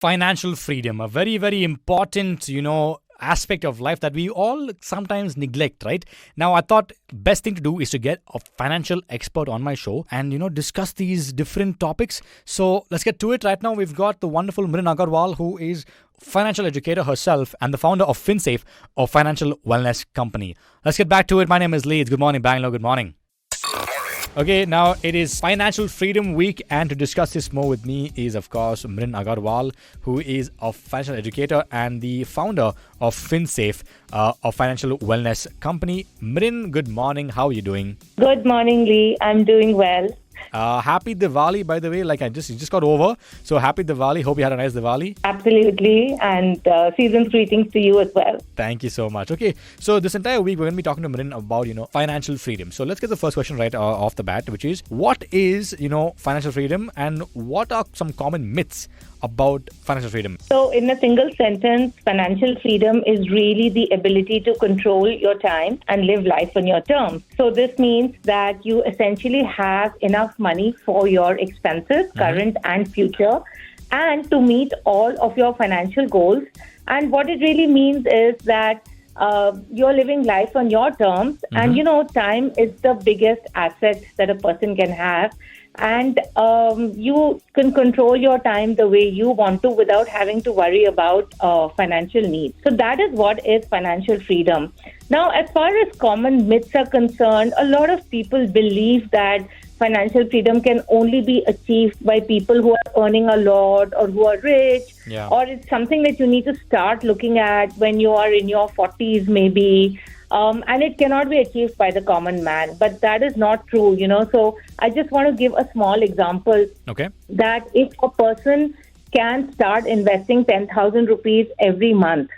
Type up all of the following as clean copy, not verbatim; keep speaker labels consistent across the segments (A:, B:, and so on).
A: Financial freedom, a very, very important, aspect of life that we all sometimes neglect, right? Now, I thought best thing to do is to get a financial expert on my show and, discuss these different topics. So let's get to it right now. We've got the wonderful Mrin Agarwal, who is financial educator herself and the founder of FinSafe, a financial wellness company. Let's get back to it. My name is Lee. It's Good morning, Bangalore. Good morning. Okay, now it is Financial Freedom Week, and to discuss this more with me is, of course, Mrin Agarwal, who is a financial educator and the founder of FinSafe, a financial wellness company. Mrin, good morning. How are you doing?
B: Good morning, Lee. I'm doing well.
A: Happy Diwali, by the way. Like you just got over. So happy Diwali. Hope you had a nice Diwali.
B: Absolutely. And season's greetings to you as well.
A: Thank you so much. Okay, so this entire week we're going to be talking to Mrin about, financial freedom. So let's get the first question right off the bat, which is, what is, financial freedom, and what are some common myths about financial freedom?
B: So in a single sentence, financial freedom is really the ability to control your time and live life on your terms. So this means that you essentially have enough money for your expenses, current and future, and to meet all of your financial goals. And what it really means is that you're living life on your terms. And, time is the biggest asset that a person can have. And you can control your time the way you want to without having to worry about financial needs. So that is what is financial freedom. Now, as far as common myths are concerned, a lot of people believe that financial freedom can only be achieved by people who are earning a lot or who are rich, or it's something that you need to start looking at when you are in your 40s maybe. And it cannot be achieved by the common man. But that is not true, So I just want to give a small example.
A: Okay.
B: That if a person can start investing 10,000 rupees every month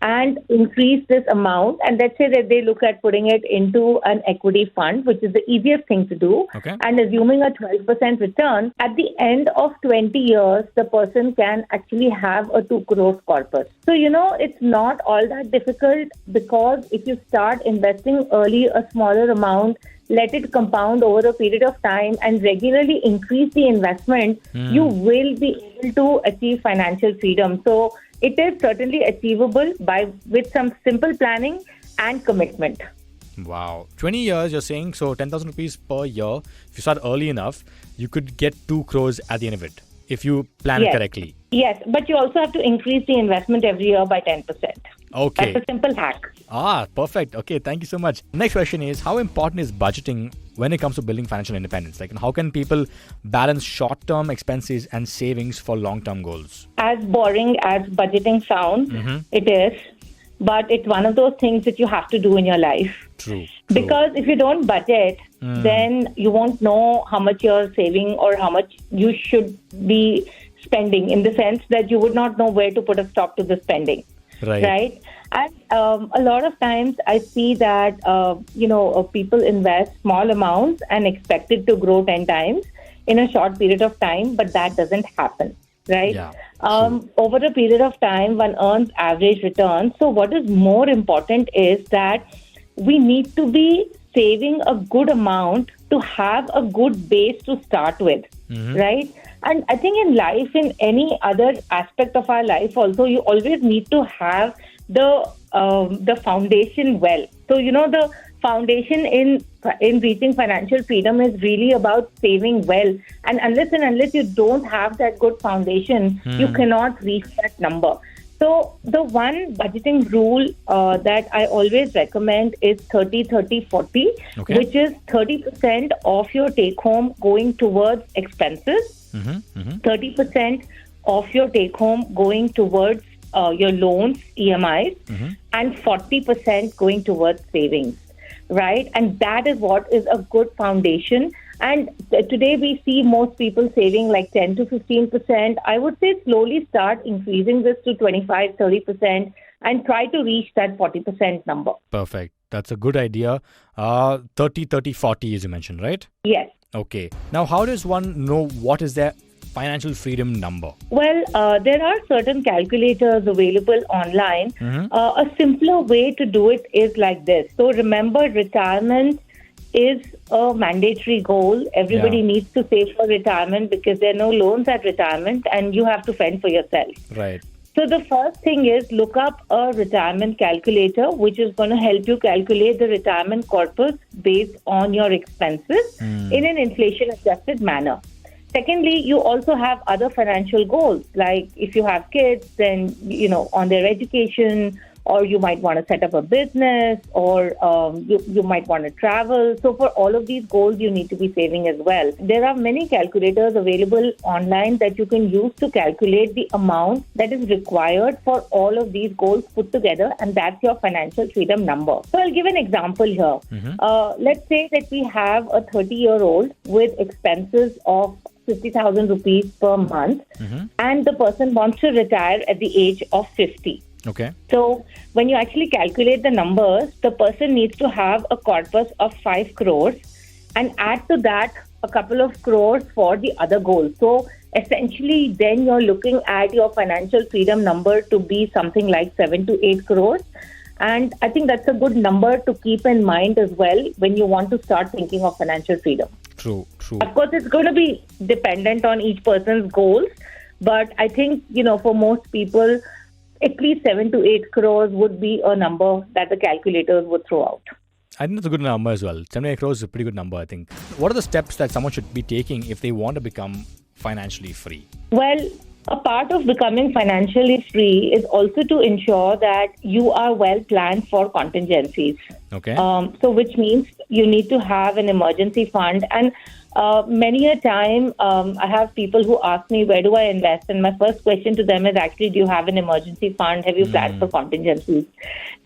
B: and increase this amount, and let's say that they look at putting it into an equity fund, which is the easiest thing to do, and assuming a 12% return, at the end of 20 years, the person can actually have a 2 crore corpus. So, it's not all that difficult, because if you start investing early a smaller amount, let it compound over a period of time and regularly increase the investment, you will be able to achieve financial freedom. So it is certainly achievable with some simple planning and commitment.
A: Wow. 20 years, you're saying, so 10,000 rupees per year. If you start early enough, you could get 2 crores at the end of it, if you plan it correctly.
B: Yes, but you also have to increase the investment every year by 10%.
A: Okay.
B: That's a simple hack.
A: Perfect. Okay, thank you so much. Next question is, how important is budgeting when it comes to building financial independence? Like, how can people balance short-term expenses and savings for long-term goals?
B: As boring as budgeting sounds, it is. But it's one of those things that you have to do in your life.
A: True.
B: Because if you don't budget, then you won't know how much you're saving or how much you should be spending, in the sense that you would not know where to put a stop to the spending. Right? And a lot of times I see that, people invest small amounts and expect it to grow 10 times in a short period of time, but that doesn't happen. Right?
A: Yeah.
B: Over a period of time, one earns average returns. So what is more important is that we need to be saving a good amount to have a good base to start with, right? And I think in life, in any other aspect of our life also, you always need to have the foundation well. So, the foundation in reaching financial freedom is really about saving well. And unless you don't have that good foundation, you cannot reach that number. So the one budgeting rule that I always recommend is 30-30-40, which is 30% of your take-home going towards expenses, 30% of your take-home going towards your loans, EMIs, and 40% going towards savings, right? And that is what is a good foundation. And today we see most people saving like 10 to 15%. I would say slowly start increasing this to 25, 30% and try to reach that 40% number.
A: Perfect. That's a good idea. 30, 30, 40 as you mentioned, right?
B: Yes.
A: Okay. Now, how does one know what is their financial freedom number?
B: Well, there are certain calculators available online. A simpler way to do it is like this. So remember, retirement is a mandatory goal. Everybody needs to save for retirement because there are no loans at retirement and you have to fend for yourself.
A: Right.
B: So the first thing is look up a retirement calculator, which is going to help you calculate the retirement corpus based on your expenses in an inflation-adjusted manner. Secondly, you also have other financial goals, like if you have kids, then, on their education, or you might want to set up a business, or you might want to travel. So for all of these goals, you need to be saving as well. There are many calculators available online that you can use to calculate the amount that is required for all of these goals put together, and that's your financial freedom number. So I'll give an example here. Let's say that we have a 30-year-old with expenses of 50,000 rupees per month, and the person wants to retire at the age of 50.
A: Okay.
B: So when you actually calculate the numbers, the person needs to have a corpus of 5 crores and add to that a couple of crores for the other goals. So essentially, then you're looking at your financial freedom number to be something like 7 to 8 crores. And I think that's a good number to keep in mind as well when you want to start thinking of financial freedom.
A: True.
B: Of course, it's going to be dependent on each person's goals. But I think, for most people, at least 7 to 8 crores would be a number that the calculators would throw out.
A: I think that's a good number as well. 7 to 8 crores is a pretty good number, I think. What are the steps that someone should be taking if they want to become financially free?
B: Well, a part of becoming financially free is also to ensure that you are well planned for contingencies.
A: Okay.
B: So which means you need to have an emergency fund. And many a time, I have people who ask me, where do I invest? And my first question to them is actually, do you have an emergency fund? Have you planned for contingencies?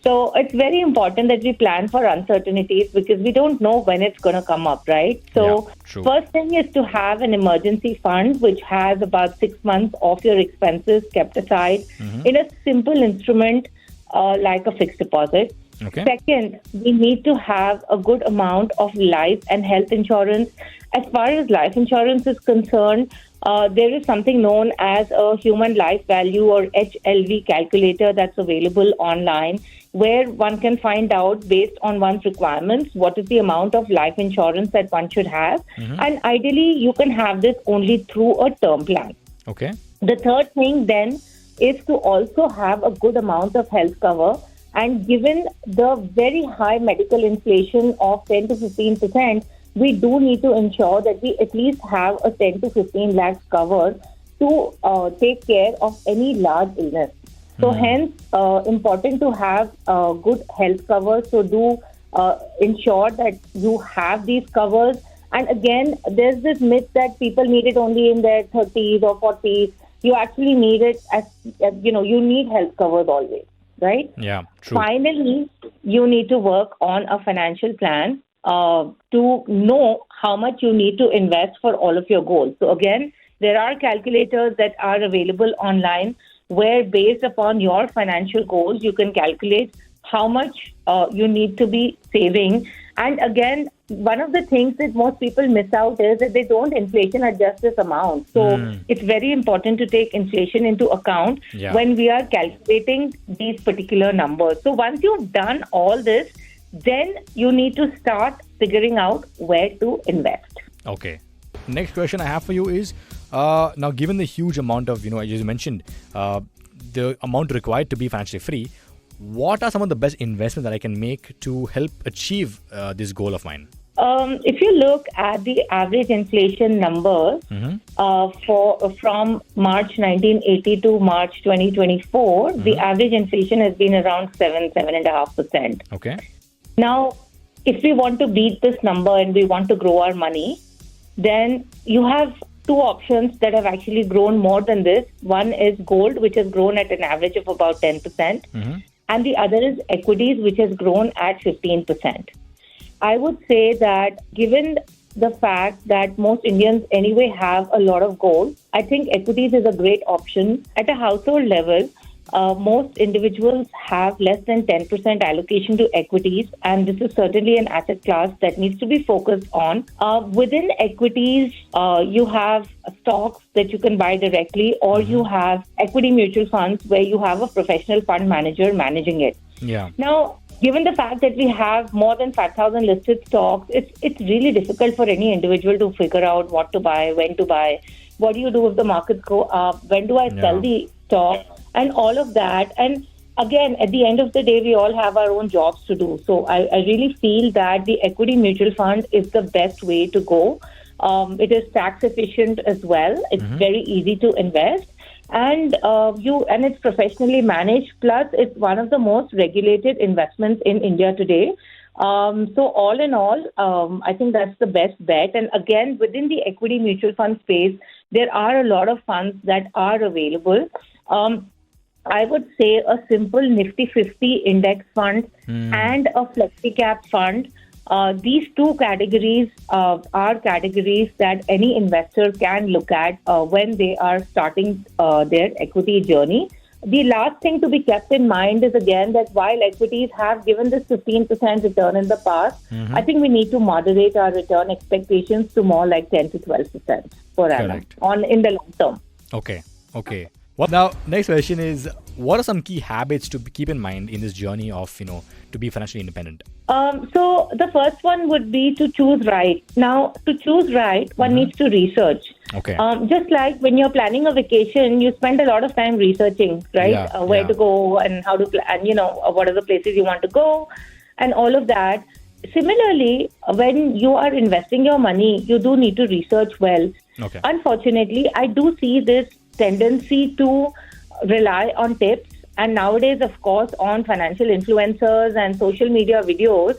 B: So it's very important that we plan for uncertainties because we don't know when it's going to come up, right? So first thing is to have an emergency fund which has about 6 months of your expenses kept aside in a simple instrument like a fixed deposit.
A: Okay.
B: Second, we need to have a good amount of life and health insurance. As far as life insurance is concerned, there is something known as a human life value or HLV calculator that's available online, where one can find out based on one's requirements what is the amount of life insurance that one should have. And ideally, you can have this only through a term plan.
A: Okay.
B: The third thing then is to also have a good amount of health cover. And given the very high medical inflation of 10 to 15%, we do need to ensure that we at least have a 10 to 15 lakhs cover to take care of any large illness. So hence, important to have good health cover. So do ensure that you have these covers. And again, there's this myth that people need it only in their 30s or 40s. You actually need it you need health covers always. Right?
A: Yeah, true.
B: Finally, you need to work on a financial plan to know how much you need to invest for all of your goals. So again, there are calculators that are available online where based upon your financial goals, you can calculate how much you need to be saving. And again, one of the things that most people miss out is that they don't inflation adjust this amount. So it's very important to take inflation into account when we are calculating these particular numbers. So once you've done all this, then you need to start figuring out where to invest.
A: Okay. Next question I have for you is, now given the huge amount of, as you mentioned, the amount required to be financially free, what are some of the best investments that I can make to help achieve this goal of mine?
B: If you look at the average inflation numbers from March 1980 to March 2024, the average inflation has been around 7.5%.
A: Okay.
B: Now, if we want to beat this number and we want to grow our money, then you have two options that have actually grown more than this. One is gold, which has grown at an average of about 10%. And the other is equities, which has grown at 15%. I would say that given the fact that most Indians anyway have a lot of gold, I think equities is a great option. At a household level, most individuals have less than 10% allocation to equities, and this is certainly an asset class that needs to be focused on. Within equities, you have stocks that you can buy directly, or you have equity mutual funds where you have a professional fund manager managing it.
A: Yeah.
B: Now, given the fact that we have more than 5,000 listed stocks, it's really difficult for any individual to figure out what to buy, when to buy, what do you do if the markets go up, when do I sell the stock, and all of that. And again, at the end of the day, we all have our own jobs to do. So I really feel that the equity mutual fund is the best way to go. It is tax efficient as well. It's very easy to invest. And it's professionally managed. Plus, it's one of the most regulated investments in India today. So all in all, I think that's the best bet. And again, within the equity mutual fund space, there are a lot of funds that are available. I would say a simple Nifty 50 index fund and a flexi cap fund. These two categories are categories that any investor can look at when they are starting their equity journey. The last thing to be kept in mind is again that while equities have given this 15% return in the past, I think we need to moderate our return expectations to more like 10 to 12% per annum in the long term.
A: Okay. Well, now, next question is, what are some key habits to keep in mind in this journey of, to be financially independent?
B: So the first one would be to choose right. Now, to choose right, one needs to research.
A: Okay.
B: Just like when you're planning a vacation, you spend a lot of time researching, right? Where to go and how to plan, what are the places you want to go and all of that. Similarly, when you are investing your money, you do need to research well.
A: Okay.
B: Unfortunately, I do see this tendency to rely on tips, and nowadays, of course, on financial influencers and social media videos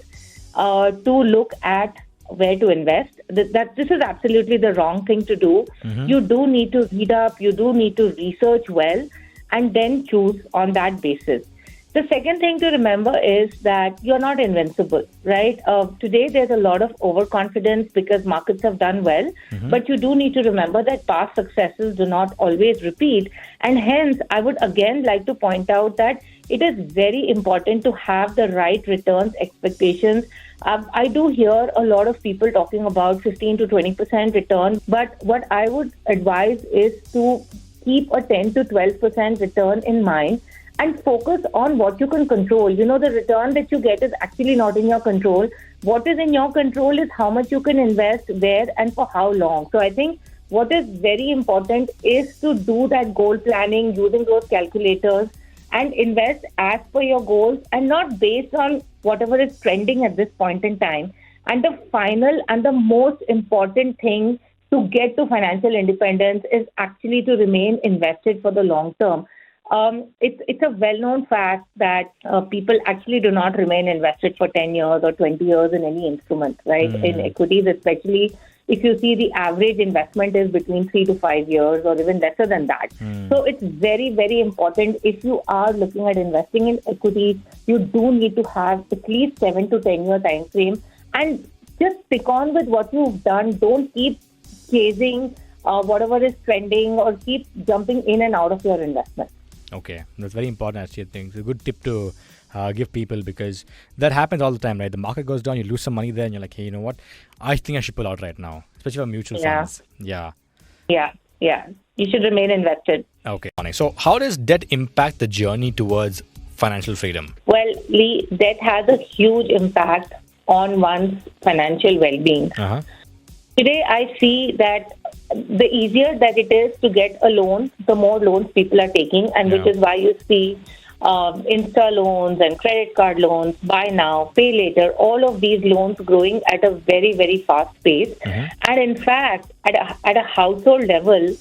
B: to look at where to invest. This is absolutely the wrong thing to do. You do need to read up, you do need to research well, and then choose on that basis. The second thing to remember is that you're not invincible, right? Today, there's a lot of overconfidence because markets have done well, but you do need to remember that past successes do not always repeat. And hence, I would again like to point out that it is very important to have the right returns expectations. I do hear a lot of people talking about 15 to 20% return, but what I would advise is to keep a 10 to 12% return in mind and focus on what you can control. The return that you get is actually not in your control. What is in your control is how much you can invest, where, and for how long. So I think what is very important is to do that goal planning using those calculators and invest as per your goals and not based on whatever is trending at this point in time. And the final and the most important thing to get to financial independence is actually to remain invested for the long term. It's a well-known fact that people actually do not remain invested for 10 years or 20 years in any instrument, right? In equities, especially if you see the average investment is between 3 to 5 years or even lesser than that. So it's very, very important. If you are looking at investing in equities, you do need to have at least 7 to 10 year time frame and just stick on with what you've done. Don't keep chasing whatever is trending or keep jumping in and out of your investment.
A: Okay, that's very important. Actually, I think it's a good tip to give people because that happens all the time, right? The market goes down, you lose some money there, and you're like, hey, you know what? I think I should pull out right now, especially for mutual funds. Yeah. You should remain invested. Okay. So, how does debt impact the journey towards financial freedom?
B: Well, Lee, debt has a huge impact on one's financial well-being. Today, I see that the easier that it is to get a loan, the more loans people are taking, and which is why you see Insta loans and credit card loans, buy now, pay later, all of these loans growing at a very, very fast pace. And in fact, at a household level,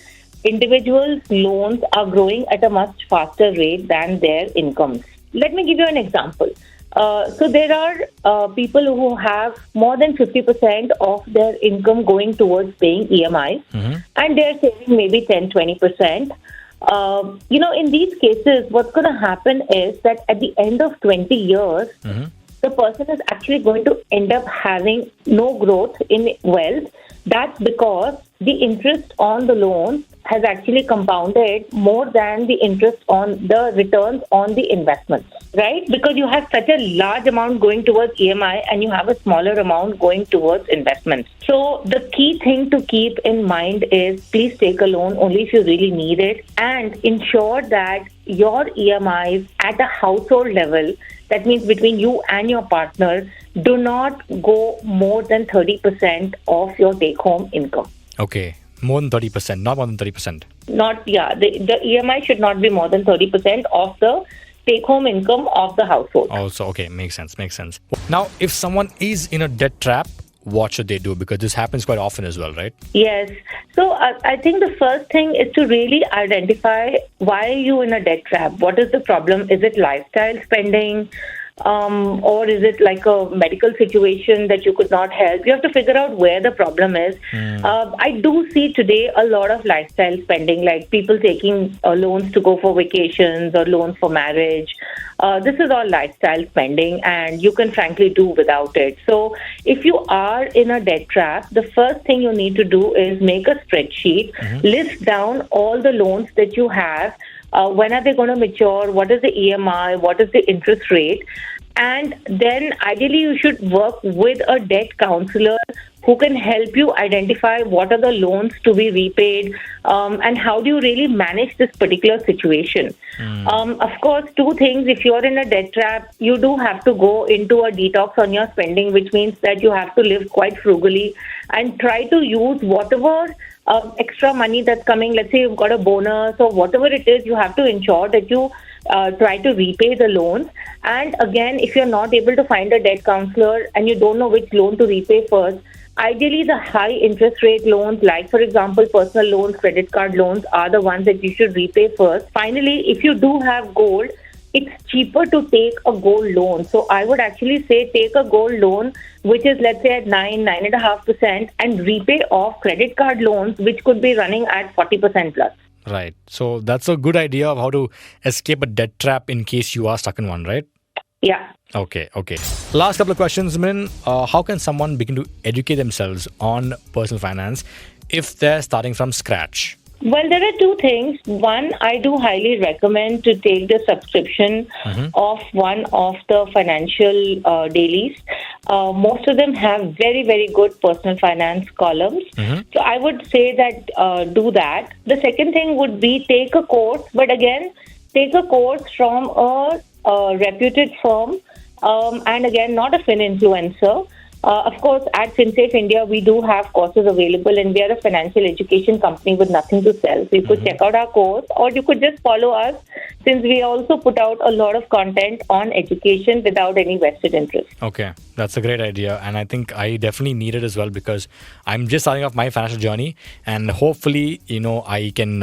B: individuals' loans are growing at a much faster rate than their incomes. Let me give you an example. So there are people who have more than 50% of their income going towards paying EMIs, and they're saving maybe 10-20%. In these cases, what's going to happen is that at the end of 20 years, the person is actually going to end up having no growth in wealth. That's because the interest on the loans has actually compounded more than the interest on the returns on the investments, right? Because you have such a large amount going towards EMI and you have a smaller amount going towards investments. So the key thing to keep in mind is please take a loan only if you really need it and ensure that your EMIs at a household level that means between you and your partner, do not go more than 30% of your take-home income.
A: Okay. More than 30%, not more than 30%.
B: The EMI should not be more than 30% of the take-home income of the household.
A: Also, okay, makes sense. Now, if someone is in a debt trap, what should they do? Because this happens quite often as well, right?
B: Yes. So I think the first thing is to really identify why are you in a debt trap? What is the problem? Is it lifestyle spending? Or is it like a medical situation that you could not help? You have to figure out where the problem is. I do see today a lot of lifestyle spending, like people taking loans to go for vacations or loans for marriage. This is all lifestyle spending, and you can frankly do without it. So if you are in a debt trap, the first thing you need to do is make a spreadsheet, list down all the loans that you have. When are they going to mature? What is the EMI? What is the interest rate? And then ideally you should work with a debt counselor who can help you identify what are the loans to be repaid, and how do you really manage this particular situation. Of course, two things. If you're in a debt trap, you do have to go into a detox on your spending, which means that you have to live quite frugally and try to use whatever extra money that's coming. Let's say you've got a bonus or whatever it is, you have to ensure that you try to repay the loans. And again, if you're not able to find a debt counselor and you don't know which loan to repay first, ideally the high interest rate loans, like for example personal loans, credit card loans, are the ones that you should repay first. Finally, if you do have gold, it's cheaper to take a gold loan. So I would actually say take a gold loan, which is let's say at 9.5%, and repay off credit card loans, which could be running at 40% plus.
A: Right. So that's a good idea of how to escape a debt trap in case you are stuck in one, right?
B: Yeah.
A: Okay. Last couple of questions, Mrin. How can someone begin to educate themselves on personal finance if they're starting from scratch?
B: Well, there are two things. One, I do highly recommend to take the subscription of one of the financial dailies. Most of them have very, very good personal finance columns. So I would say that do that. The second thing would be take a course, but again, take a course from a reputed firm, and again, not a fin influencer. Of course, at FinSafe India, we do have courses available, and we are a financial education company with nothing to sell. So you could check out our course, or you could just follow us, since we also put out a lot of content on education without any vested interest.
A: Okay, that's a great idea. And I think I definitely need it as well, because I'm just starting off my financial journey, and hopefully, I can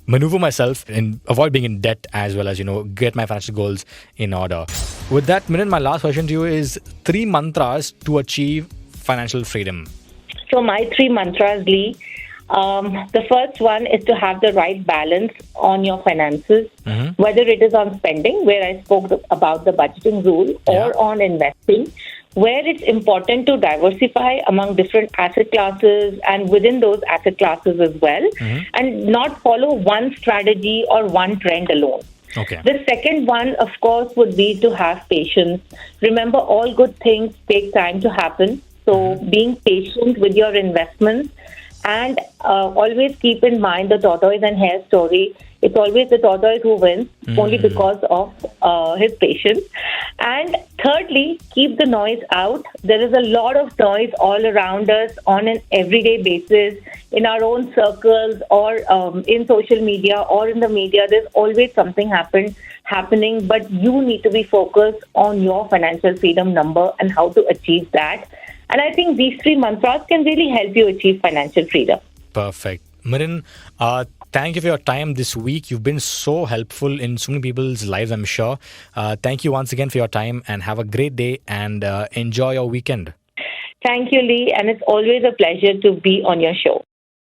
A: maneuver myself and avoid being in debt, as well as, get my financial goals in order. With that, Mrin, my last question to you is 3 mantras to achieve financial freedom.
B: So my 3 mantras, Lee. The first one is to have the right balance on your finances, whether it is on spending, where I spoke about the budgeting rule, or on investing, where it's important to diversify among different asset classes and within those asset classes as well, and not follow one strategy or one trend alone.
A: Okay.
B: The second one, of course, would be to have patience. Remember, all good things take time to happen. So being patient with your investments, and always keep in mind the tortoise and hare story. It's always the tortoise who wins, only because of his patience. And thirdly, keep the noise out. There is a lot of noise all around us on an everyday basis, in our own circles, or in social media, or in the media. There's always something happening, but you need to be focused on your financial freedom number and how to achieve that. And I think these 3 mantras can really help you achieve financial freedom.
A: Perfect. Mrin, thank you for your time this week. You've been so helpful in so many people's lives, I'm sure. Thank you once again for your time, and have a great day, and enjoy your weekend.
B: Thank you, Lee. And it's always a pleasure to be on your show.